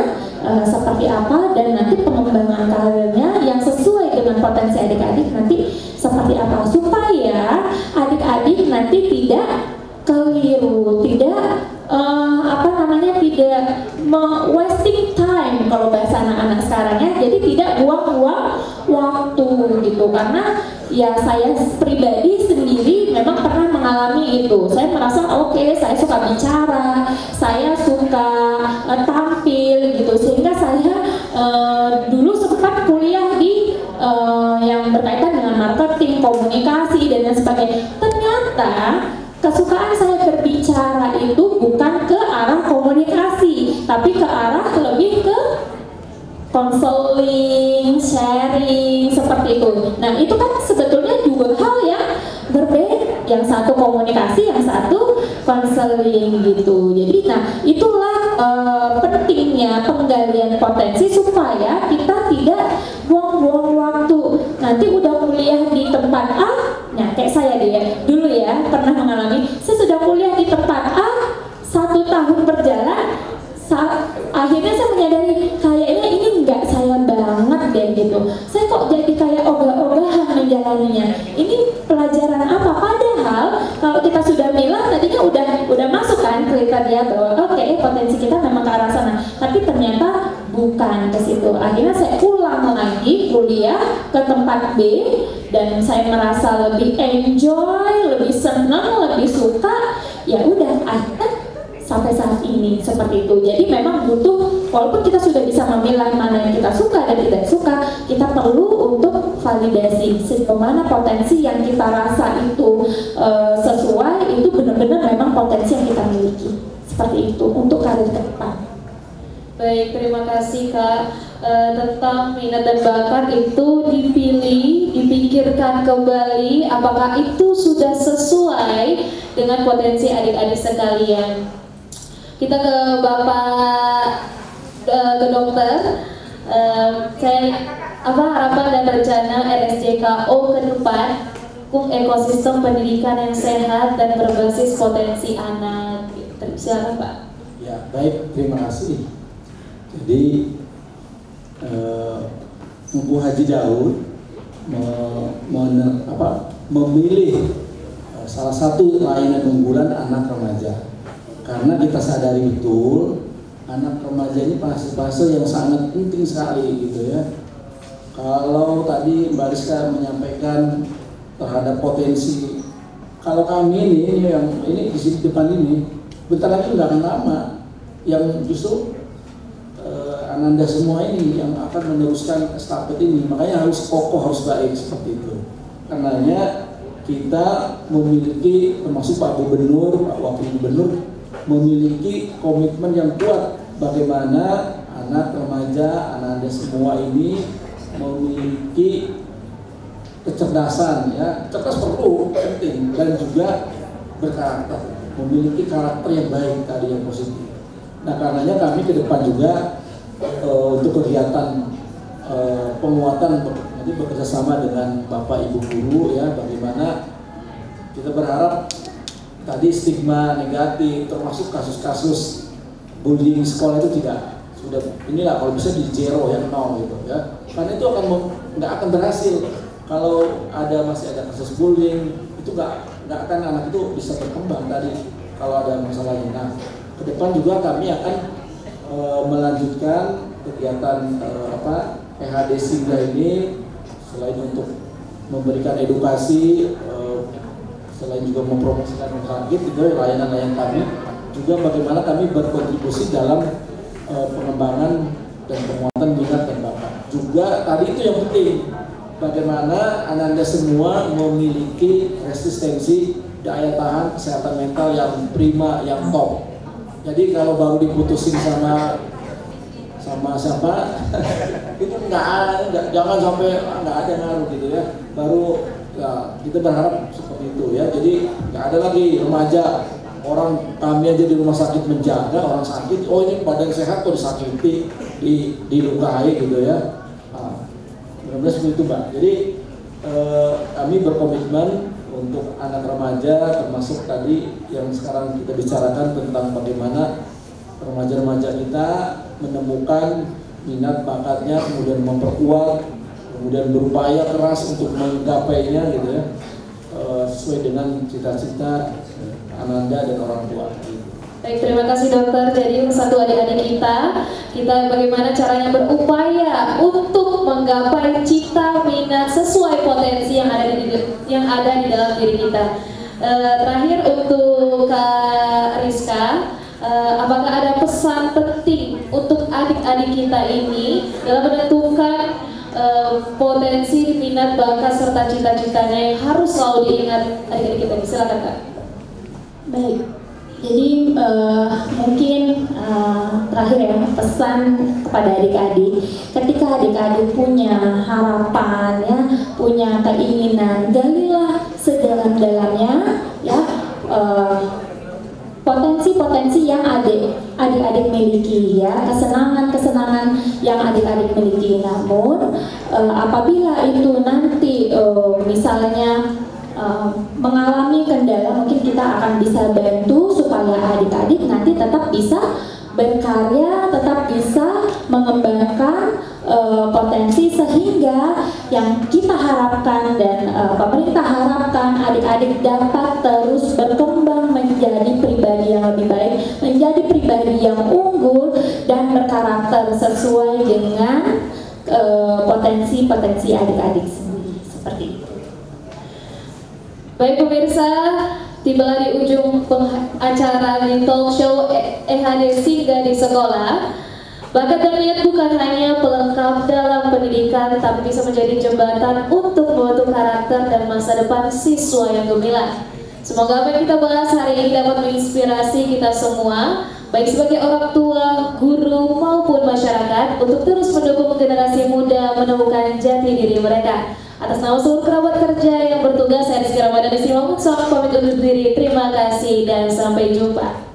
seperti apa, dan nanti pengembangan karirnya yang sesuai dengan potensi adik-adik nanti seperti apa, supaya adik-adik nanti tidak keliru, tidak tidak wasting time kalau bahasa anak-anak sekarang ya. Jadi tidak buang-buang waktu gitu, karena ya saya pribadi sendiri memang pernah mengalami itu. Saya merasa oke, saya suka bicara, saya suka tampil gitu, sehingga saya dulu sempat kuliah di yang berkaitan dengan marketing, komunikasi dan lain sebagainya. Ternyata kesukaan saya berbicara itu bukan ke arah komunikasi, tapi ke arah lebih ke konseling, sharing, seperti itu. Nah itu kan sebetulnya dua hal yang berbeda, yang satu komunikasi, yang satu konseling gitu. Jadi nah itulah pentingnya penggalian potensi supaya kita tidak buang-buang waktu. Nanti udah kuliah di tempat A, nah kayak saya dulu ya pernah mengalami, saya sudah kuliah di tempat A 1 tahun berjalan, akhirnya saya menyadari kayaknya ini nggak saya banget deh gitu. Saya kok jadi kayak ogah-ogahan menjalaninya. Ini pelajaran apa? Padahal kalau kita sudah milah tadinya udah masuk kan kriteria bahwa oke, potensi kita memang ke arah sana. Tapi ternyata bukan ke situ. Akhirnya saya ulang lagi kuliah ke tempat B dan saya merasa lebih enjoy, lebih senang, lebih suka. Ya udah, akhirnya sampai saat ini seperti itu. Jadi memang butuh, walaupun kita sudah bisa memilah mana yang kita suka dan tidak suka, kita perlu untuk validasi sejauh mana potensi yang kita rasa itu sesuai, itu benar-benar memang potensi yang kita miliki. Seperti itu untuk karir ke depan. Baik, terima kasih Kak. Tentang minat dan bakat itu dipilih, dipikirkan kembali apakah itu sudah sesuai dengan potensi adik-adik sekalian. Kita ke Bapak ke dokter. Harapan dan rencana RSJKO ke depan untuk ekosistem pendidikan yang sehat dan berbasis potensi anak. Silakan Pak. Ya, baik, terima kasih. Jadi Ibu Haji Daud memilih salah satu layanan unggulan anak remaja, karena kita sadari betul anak remaja ini fase yang sangat penting sekali gitu ya. Kalau tadi Mbak Rizka menyampaikan terhadap potensi, kalau kami ini di sini depan ini bentar lagi nggak akan lama, yang justru Ananda semua ini yang akan meneruskan estafet ini, makanya harus kokoh, harus baik seperti itu. Karenanya kita memiliki, termasuk Pak Gubernur, Pak Wakil Gubernur, memiliki komitmen yang kuat bagaimana anak remaja, Ananda semua ini memiliki kecerdasan ya, cerdas perlu, penting, dan juga berkarakter, memiliki karakter yang baik tadi, yang positif. Nah karenanya kami ke depan juga untuk kegiatan penguatan nanti bekerjasama dengan Bapak Ibu guru ya, bagaimana Kita berharap tadi stigma negatif termasuk kasus-kasus bullying sekolah itu tidak, sudah inilah kalau bisa di zero yang nol gitu ya, karena itu nggak akan berhasil kalau masih ada kasus bullying, itu nggak akan anak itu bisa berkembang tadi kalau ada masalahnya. Nah, ke depan juga kami akan melanjutkan kegiatan PHD Singgah ini, selain untuk memberikan edukasi, selain juga mempromosikan sakit juga layanan-layanan kami, juga bagaimana kami berkontribusi dalam pengembangan dan penguatan minat dan bakat. Juga tadi itu yang penting, bagaimana Ananda semua memiliki resistensi, daya tahan, kesehatan mental yang prima, yang top. Jadi kalau baru diputusin sama siapa itu jangan sampai nggak ada ngaruh gitu ya. Baru ya, kita berharap seperti itu ya. Jadi nggak ada lagi remaja orang kami aja di rumah sakit menjaga orang sakit, oh ini badan sehat kok disakiti, dilukai gitu ya. Benar-benar seperti itu Mbak. Jadi kami berkomitmen untuk anak remaja, termasuk tadi yang sekarang kita bicarakan tentang bagaimana remaja-remaja kita menemukan minat bakatnya, kemudian memperkuat, kemudian berupaya keras untuk menggapainya gitu ya, sesuai dengan cita-cita Ananda dan orang tua. Baik, terima kasih dokter. Jadi satu adik-adik kita bagaimana caranya berupaya untuk menggapai cita minat sesuai potensi yang ada di dalam diri kita. Terakhir untuk Kak Rizka, apakah ada pesan penting untuk adik-adik kita ini dalam menentukan potensi minat bakat serta cita-citanya yang harus selalu diingat adik-adik kita? Silakan Kak. Baik, jadi mungkin terakhir ya, pesan kepada adik-adik, ketika adik-adik punya harapan ya, punya keinginan, galilah sedalam-dalamnya ya potensi-potensi yang adik-adik miliki ya, kesenangan-kesenangan yang adik-adik miliki. Namun apabila itu nanti misalnya mengalami kendala, mungkin kita akan bisa bantu supaya adik-adik nanti tetap bisa berkarya, tetap bisa mengembangkan potensi, sehingga yang kita harapkan dan pemerintah harapkan adik-adik dapat terus berkembang menjadi pribadi yang lebih baik, menjadi pribadi yang unggul dan berkarakter sesuai dengan potensi-potensi adik-adik sendiri, seperti itu. Baik pemirsa, tibalah di ujung acara di talk show EHD Singgah di Sekolah. Bakat dan minat bukan hanya pelengkap dalam pendidikan, tapi bisa menjadi jembatan untuk membentuk karakter dan masa depan siswa yang gemilang. Semoga apa yang kita bahas hari ini dapat menginspirasi kita semua, baik sebagai orang tua, guru, maupun masyarakat, untuk terus mendukung generasi muda menemukan jati diri mereka. Atas nama seluruh kerabat kerja yang bertugas, saya Rizky Ramadan Istimewa pamit undur diri. Terima kasih dan sampai jumpa.